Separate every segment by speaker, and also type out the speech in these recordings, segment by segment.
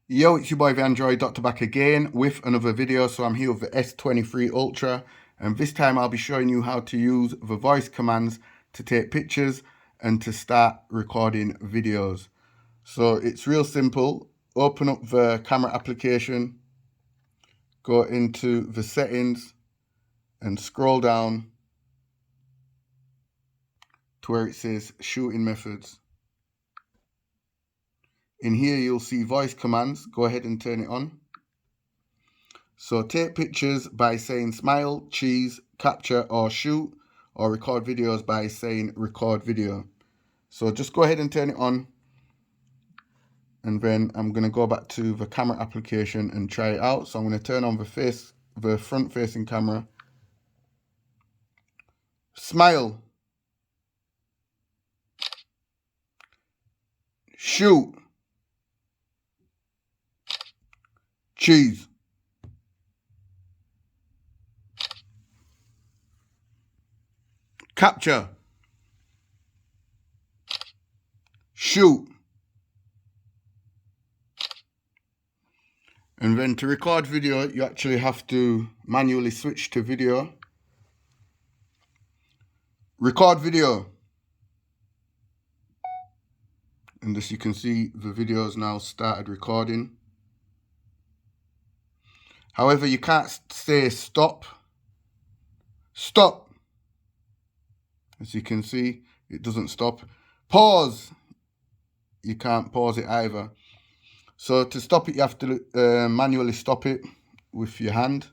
Speaker 1: Yo, it's your boy the Android Doctor back again with another video. So I'm here with the S23 Ultra, and this time I'll be showing you how to use the voice commands to take pictures and to start recording videos. So it's real simple. Open up the camera application, go into the settings and scroll down to where it says shooting methods. In here you'll see voice commands. Go ahead and turn it on. So take pictures by saying smile, cheese, capture or shoot, or record videos by saying record video. So just go ahead and turn it on, and then I'm going to go back to the camera application and try it out. So I'm going to turn on the front facing camera. Smile, shoot, cheese, capture, shoot. And then to record video, you actually have to manually switch to video. Record video. And as you can see, the video has now started recording. However, you can't say stop. Stop. As you can see, it doesn't stop. Pause. You can't pause it either. So to stop it, you have to manually stop it with your hand.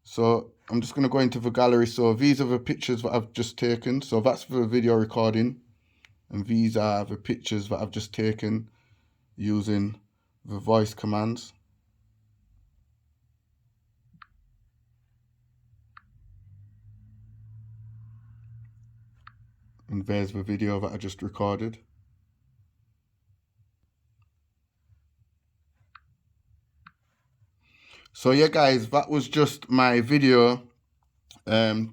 Speaker 1: So I'm just going to go into the gallery. So these are the pictures that I've just taken. So that's the video recording. And these are the pictures that I've just taken using the voice commands. And there's the video that I just recorded. So yeah guys, that was just my video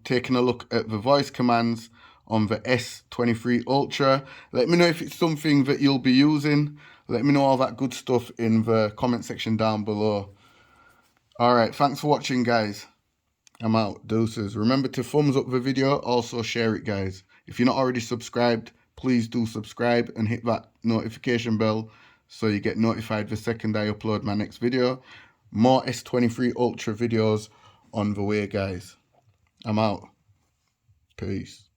Speaker 1: taking a look at the voice commands on the S23 Ultra. Let me know if it's something that you'll be using. Let me know all that good stuff in the comment section down below. Alright, thanks for watching guys. I'm out. Deuces. Remember to thumbs up the video, also share it guys. If you're not already subscribed, please do subscribe and hit that notification bell so you get notified the second I upload my next video. More S23 Ultra videos on the way guys. I'm out. Peace.